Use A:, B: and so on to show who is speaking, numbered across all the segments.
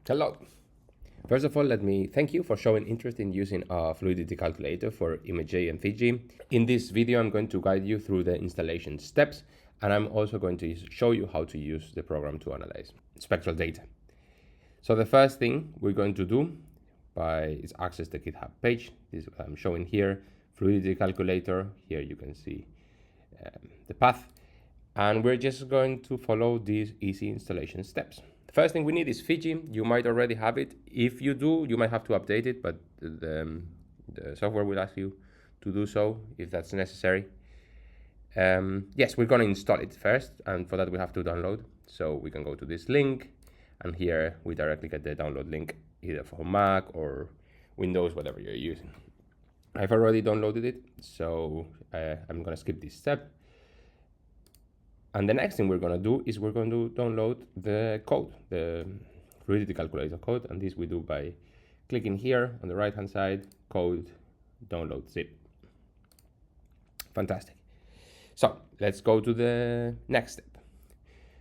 A: Hello. First of all, let me thank you for showing interest in using a Fluidity Calculator for ImageJ and Fiji. In this video, I'm going to guide you through the installation steps, and I'm also going to show you how to use the program to analyze spectral data. So the first thing we're going to do is access the GitHub page. This is what I'm showing here, Fluidity Calculator. Here you can see the path, and we're just going to follow these easy installation steps. The first thing we need is Fiji. You might already have it. If you do, you might have to update it, but the software will ask you to do so if that's necessary. Yes, we're going to install it first, and for that we have to download. So we can go to this link, and here we directly get the download link either for Mac or Windows, whatever you're using. I've already downloaded it, so I'm going to skip this step. And the next thing we're going to do is we're going to download the code, the Fluidity Calculator code, and this we do by clicking here on the right hand side, code, download zip. Fantastic. So let's go to the next step.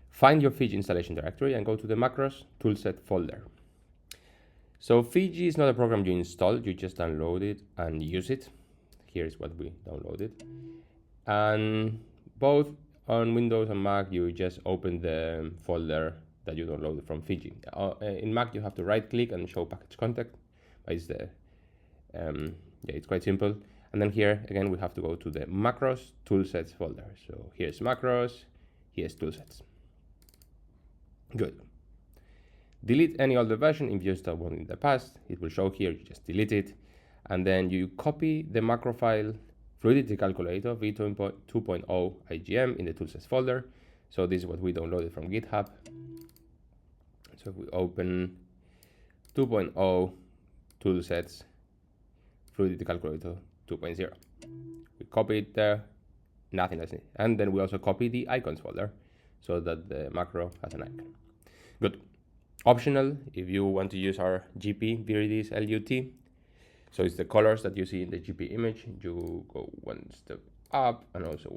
A: Find your Fiji installation directory and go to the macros toolset folder. So Fiji is not a program you install, you just download it and use it. Here's what we downloaded. And both on Windows and Mac, you just open the folder that you downloaded from Fiji. In Mac, you have to right click and show package contact. It's quite simple. And then here, again, we have to go to the macros toolsets folder. So here's macros, here's toolsets. Good. Delete any older version if you installed one in the past. It will show here, you just delete it. And then you copy the macro file Fluidity Calculator v2.0 IGM in the toolsets folder. So this is what we downloaded from GitHub. So if we open 2.0 toolsets Fluidity Calculator 2.0, we copy it there, nothing else. And then we also copy the icons folder so that the macro has an icon. Good. Optional if you want to use our GP Viridi's LUT. So it's the colors that you see in the GP image. You go one step up and also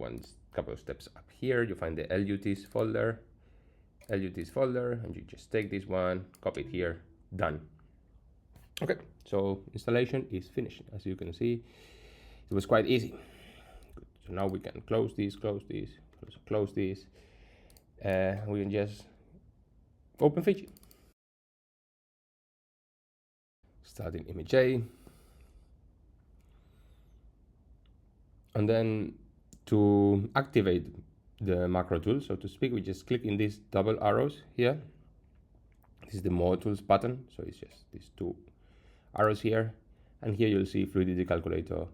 A: couple of steps up here. You find the LUTs folder, and you just take this one, copy it here, done. Okay, so installation is finished. As you can see, it was quite easy. Good. So now we can close this. We can just open Fiji. Starting image A. And then to activate the macro tool, so to speak, we just click in these double arrows here. This is the More Tools button, so it's just these two arrows here. And here you'll see Fluidity Calculator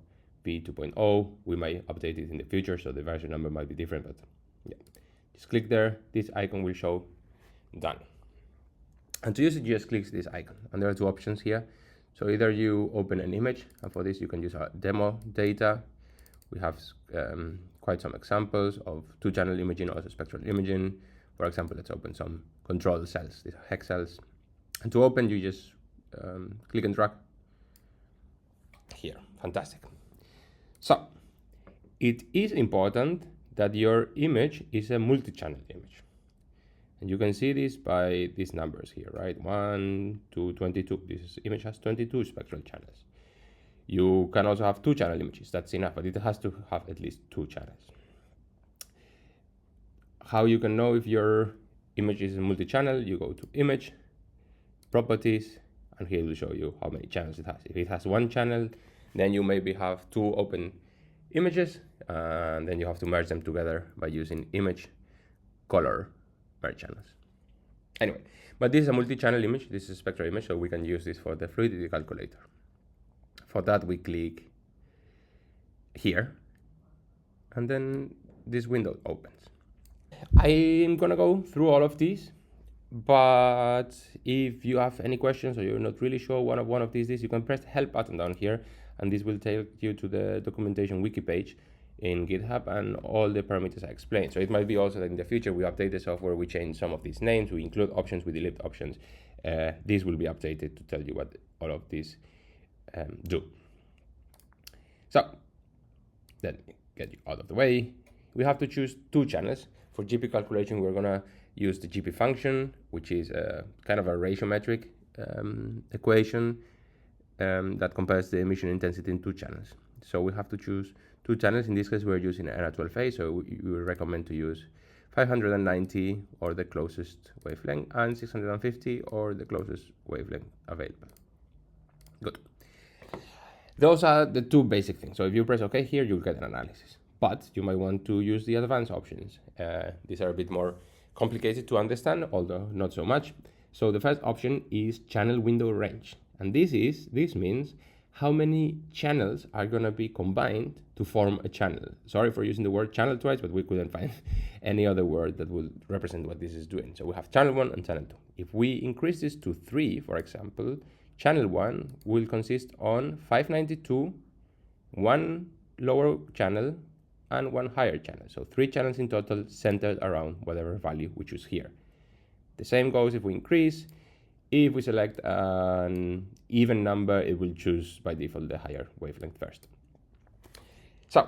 A: v2.0. We might update it in the future, so the version number might be different, but yeah. Just click there, this icon will show, done. And to use it, you just click this icon. And there are two options here. So either you open an image, and for this you can use our demo data. We have quite some examples of two-channel imaging, also spectral imaging. For example, let's open some control cells, these are hex cells. And to open, you just click and drag here. Fantastic. So it is important that your image is a multi-channel image. And you can see this by these numbers here, right? 1 to 22. This image has 22 spectral channels. You can also have two-channel images, that's enough, but it has to have at least two channels. How you can know if your image is a multi-channel, you go to Image, Properties, and here it will show you how many channels it has. If it has one channel, then you maybe have two open images, and then you have to merge them together by using Image, Color, Merge Channels. Anyway, but this is a multi-channel image, this is a spectral image, so we can use this for the Fluidity Calculator. For that, we click here, and then this window opens. I'm gonna go through all of these, but if you have any questions or you're not really sure one of these, you can press the help button down here, and this will take you to the documentation wiki page in GitHub and all the parameters I explained. So it might be also that in the future we update the software, we change some of these names, we include options, we delete options. This will be updated to tell you what all of these do. So then get you out of the way. We have to choose two channels. For GP calculation, we're gonna use the GP function, which is kind of a ratio metric. equation that compares the emission intensity in two channels. So we have to choose two channels. In this case, we're using NR12A, so we recommend to use 590 or the closest wavelength and 650 or the closest wavelength available. Good. Those are the two basic things. So if you press OK here, you'll get an analysis. But you might want to use the advanced options. These are a bit more complicated to understand, although not so much. So the first option is channel window range. And this means how many channels are going to be combined to form a channel. Sorry for using the word channel twice, but we couldn't find any other word that will represent what this is doing. So we have channel 1 and channel 2. If we increase this to 3, for example, channel 1 will consist on 592, one lower channel, and one higher channel. So 3 channels in total centered around whatever value we choose here. The same goes if we increase. If we select an even number, it will choose by default the higher wavelength first. So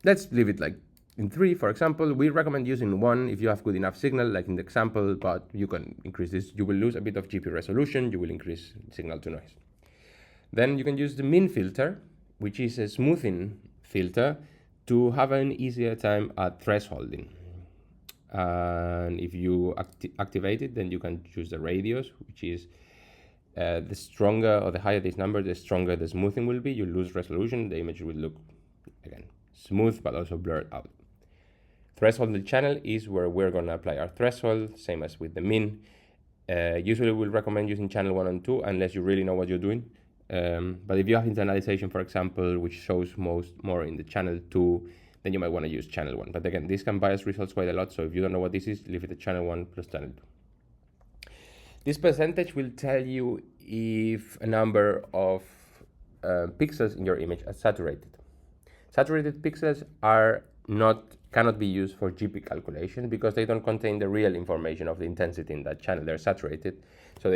A: let's leave it like in 3, for example. We recommend using 1 if you have good enough signal, like in the example, but you can increase this. You will lose a bit of GP resolution. You will increase signal to noise. Then you can use the min filter, which is a smoothing filter, to have an easier time at thresholding. And if you activate it, then you can choose the radius, which is the stronger or the higher this number, the stronger the smoothing will be. You lose resolution. The image will look, again, smooth, but also blurred out. Threshold channel is where we're going to apply our threshold, same as with the min. Usually we'll recommend using channel 1 and 2 unless you really know what you're doing. But if you have internalization, for example, which shows more in the channel 2, then you might want to use channel 1. But again, this can bias results quite a lot. So if you don't know what this is, leave it at channel 1 plus channel 2. This percentage will tell you if a number of pixels in your image are saturated. Saturated pixels cannot be used for GP calculation because they don't contain the real information of the intensity in that channel. They're saturated, so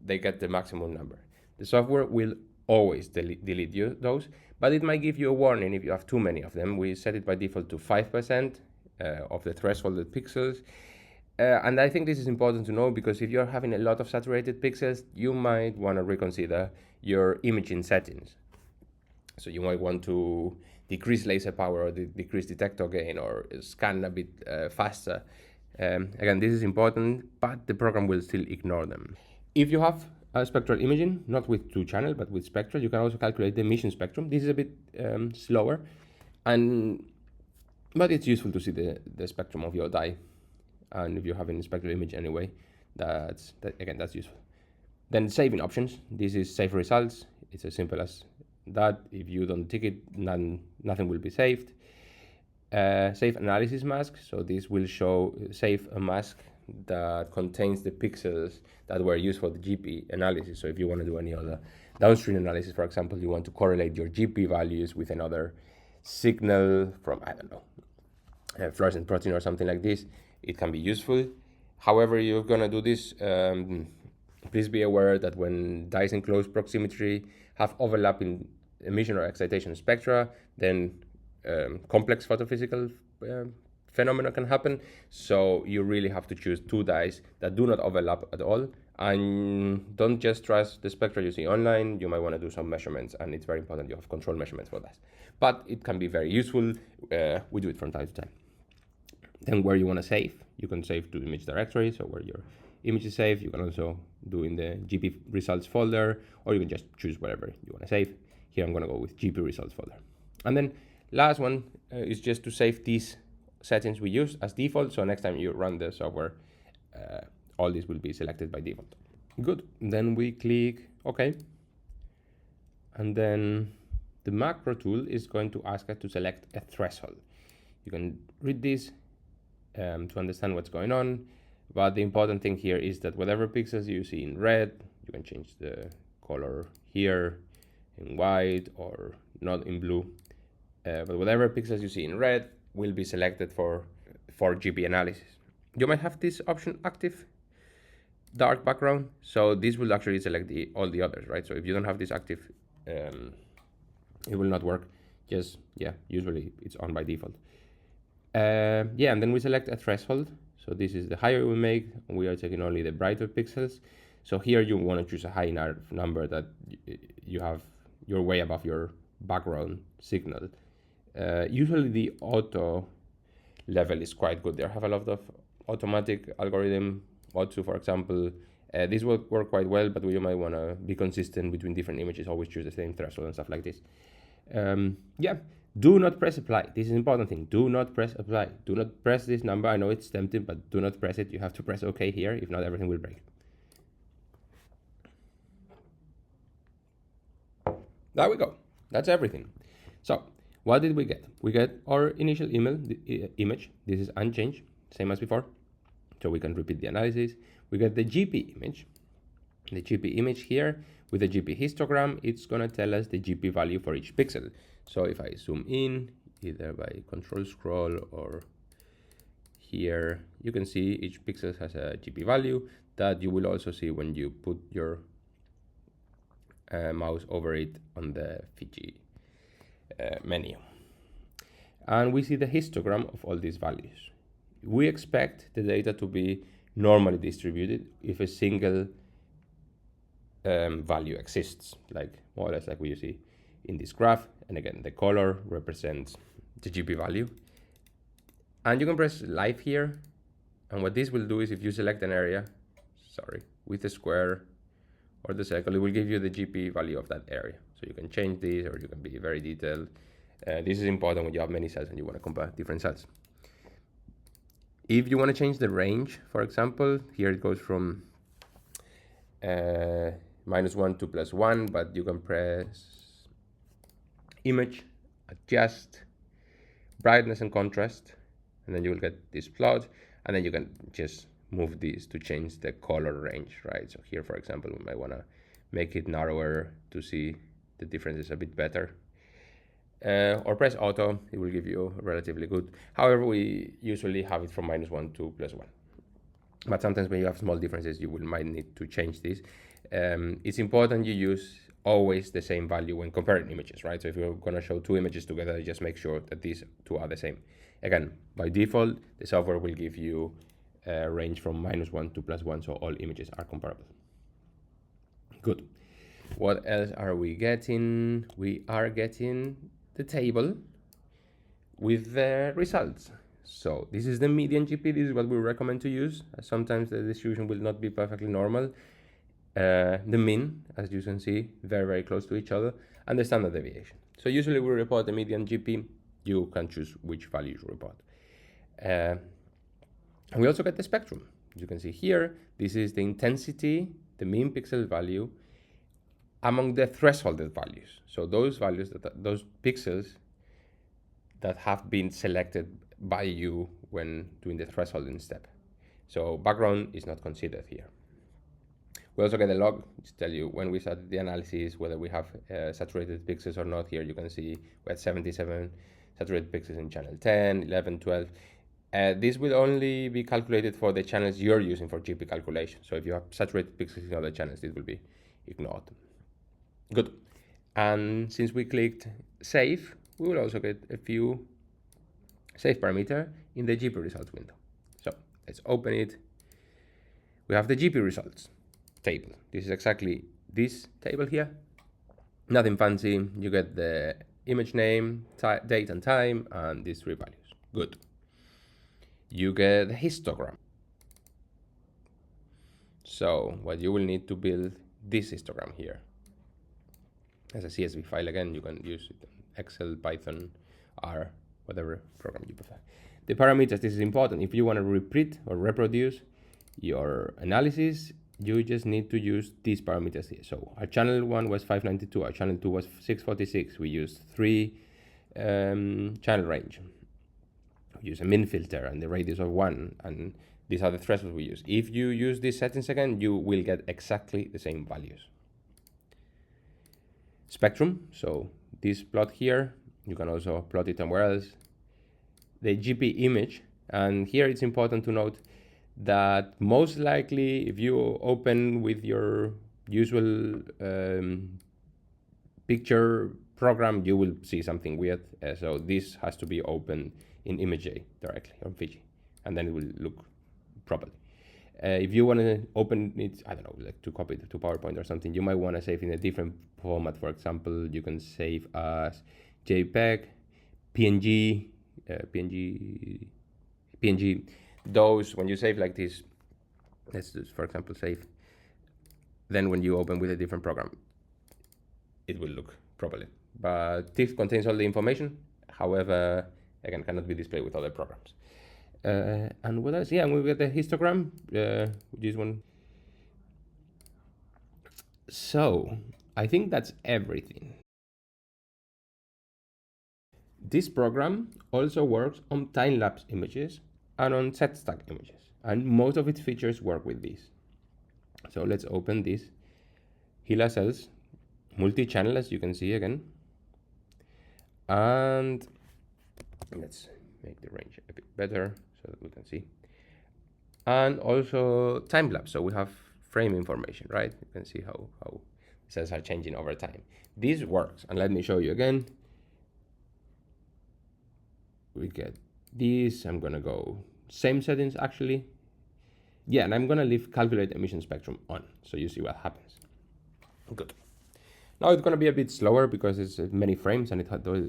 A: they get the maximum number. The software will always delete those, but it might give you a warning if you have too many of them. We set it by default to 5% of the thresholded pixels. And I think this is important to know because if you're having a lot of saturated pixels, you might want to reconsider your imaging settings. So you might want to decrease laser power or decrease detector gain or scan a bit faster. Again, this is important, but the program will still ignore them. If you have spectral imaging, not with 2 channel, but with spectral, you can also calculate the emission spectrum. This is a bit slower, but it's useful to see the spectrum of your dye. And if you're having a spectral image anyway, that's useful. Then saving options. This is save results. It's as simple as that. If you don't tick it, nothing will be saved. Save analysis mask. So this will save a mask that contains the pixels that were used for the GP analysis. So if you want to do any other downstream analysis, for example, you want to correlate your GP values with another signal from, I don't know, fluorescent protein or something like this, it can be useful. However, you're going to do this, please be aware that when dyes in close proximity have overlapping emission or excitation spectra, then complex photophysical phenomena can happen. So you really have to choose 2 dyes that do not overlap at all. And don't just trust the spectra you see online. You might want to do some measurements, and it's very important you have control measurements for that. But it can be very useful. We do it from time to time. Then where you want to save, you can save to image directory, so where your image is saved. You can also do in the GP results folder, or you can just choose whatever you want to save. Here I'm going to go with GP results folder. And then last one is just to save these settings we use as default, so next time you run the software, all these will be selected by default. Good. Then we click OK. And then the macro tool is going to ask us to select a threshold. You can read this to understand what's going on, but the important thing here is that whatever pixels you see in red, you can change the color here in white or not in blue, but whatever pixels you see in red will be selected for GP analysis. You might have this option active, dark background, so this will actually select all the others, right? So if you don't have this active, it will not work. Just, usually it's on by default. And then we select a threshold. So this is the higher we make, we are taking only the brighter pixels. So here you want to choose a high number that you're way above your background signal. Usually the auto level is quite good. There have a lot of automatic algorithm. Auto, for example, this will work quite well, but we might want to be consistent between different images, always choose the same threshold and stuff like this. Yeah, do not press apply. This is an important thing. Do not press apply. Do not press this number. I know it's tempting, but do not press it. You have to press OK here. If not, everything will break. There we go. That's everything. So what did we get? We get our initial image. This is unchanged, same as before. So we can repeat the analysis. We get the GP image. The GP image here with the GP histogram, it's going to tell us the GP value for each pixel. So if I zoom in, either by control scroll or here, you can see each pixel has a GP value that you will also see when you put your mouse over it on the Fiji menu. And we see the histogram of all these values. We expect the data to be normally distributed if a single value exists, like more or less like we see in this graph. And again, the color represents the GP value. And you can press live here. And what this will do is if you select an area, with the square or the circle, it will give you the GP value of that area. So you can change this, or you can be very detailed. This is important when you have many cells and you want to compare different cells. If you want to change the range, for example, here it goes from -1 to +1, but you can press image, adjust, brightness and contrast, and then you will get this plot, and then you can just move this to change the color range, right? So here, for example, we might want to make it narrower to see the differences a bit better. Or press auto, it will give you relatively good. However, we usually have it from -1 to +1. But sometimes when you have small differences, you might need to change this. It's important you use always the same value when comparing images, right? So if you're going to show two images together, just make sure that these two are the same. Again, by default, the software will give you a range from -1 to +1, so all images are comparable. Good. What else are we getting? We are getting the table with the results. So this is the median GP. This is what we recommend to use. Sometimes the distribution will not be perfectly normal. The mean, as you can see, very, very close to each other, and the standard deviation. So usually we report the median GP. You can choose which value you report. And we also get the spectrum. You can see here, this is the intensity, the mean pixel value among the thresholded values. So those values, those pixels that have been selected by you when doing the thresholding step. So background is not considered here. We also get a log to tell you when we started the analysis, whether we have saturated pixels or not. Here you can see we had 77 saturated pixels in channel 10, 11, 12. This will only be calculated for the channels you're using for GP calculation. So if you have saturated pixels in other channels, this will be ignored. Good. And since we clicked save, we will also get a few save parameter in the GP results window. So let's open it. We have the GP results table. This is exactly this table here. Nothing fancy. You get the image name, date and time, and these three values. Good. You get the histogram. So what you will need to build this histogram here. As a CSV file, again, you can use it in Excel, Python, R, whatever program you prefer. The parameters, this is important. If you want to repeat or reproduce your analysis, you just need to use these parameters here. So our channel 1 was 592, our channel 2 was 646. We used 3 channel range. We use a min filter and the radius of 1, and these are the thresholds we use. If you use these settings again, you will get exactly the same values. Spectrum, so this plot here, you can also plot it somewhere else. The GP image, and here it's important to note that most likely if you open with your usual picture program, you will see something weird. So this has to be opened in ImageJ directly on Fiji, and then it will look properly. If you want to open it, I don't know, like to copy it to PowerPoint or something, you might want to save in a different format. For example, you can save as JPEG, PNG, PNG. Those, when you save like this, let's just, for example, save. Then when you open with a different program, it will look properly. But TIFF contains all the information. However, again, cannot be displayed with other programs. And what else? Yeah, and we get the histogram, this one. So I think that's everything. This program also works on time-lapse images and on set stack images, and most of its features work with these. So let's open this HeLa cells multi-channel, as you can see again, and let's make the range a bit better so that we can see. And also time lapse, so we have frame information, right? You can see how cells are changing over time. This works, and let me show you again. We get this. I'm gonna go same settings actually. Yeah, and I'm gonna leave calculate emission spectrum on, so you see what happens. Good. Now it's gonna be a bit slower because it's many frames, and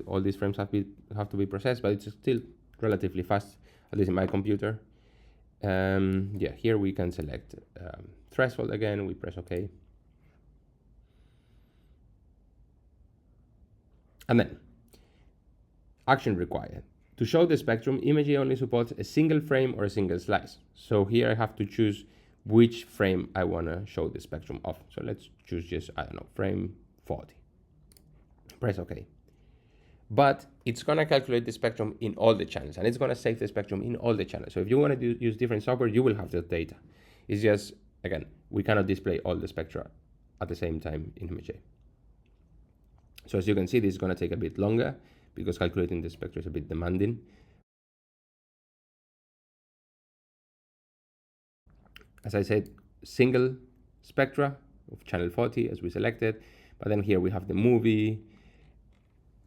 A: all these frames have to be processed, but it's still relatively fast, at least in my computer. Yeah, here we can select threshold again. We press OK, and then action required. To show the spectrum, Image only supports a single frame or a single slice. So here I have to choose which frame I want to show the spectrum of. So let's choose just, I don't know, frame 40. Press OK. But it's going to calculate the spectrum in all the channels, and it's going to save the spectrum in all the channels. So if you want to use different software, you will have that data. It's just, again, we cannot display all the spectra at the same time in Image. So as you can see, this is going to take a bit longer because calculating the spectra is a bit demanding. As I said, single spectra of channel 40 as we selected, but then here we have the movie.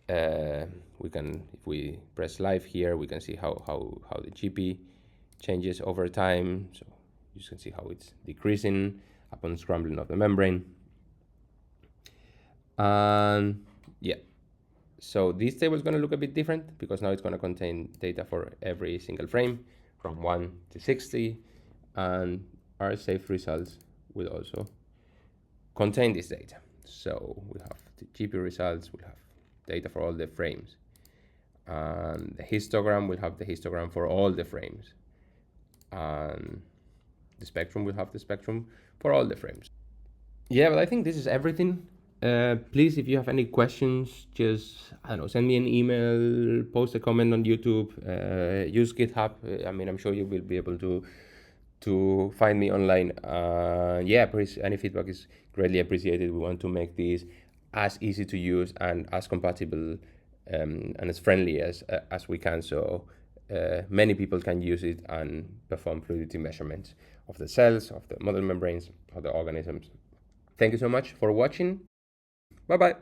A: We can, if we press live here, we can see how the GP changes over time. So you can see how it's decreasing upon scrambling of the membrane. And yeah, so this table is going to look a bit different because now it's going to contain data for every single frame from 1 to 60, and our saved results will also contain this data. So we have the GP results, we have data for all the frames, and the histogram will have the histogram for all the frames, and the spectrum will have the spectrum for all the frames. Yeah, but I think this is everything. Please, if you have any questions, just, I don't know, send me an email, post a comment on YouTube, use GitHub. I mean, I'm sure you will be able to find me online. Yeah, please, any feedback is greatly appreciated. We want to make this as easy to use and as compatible and as friendly as we can, so many people can use it and perform fluidity measurements of the cells, of the model membranes, of the organisms. Thank you so much for watching. Bye bye.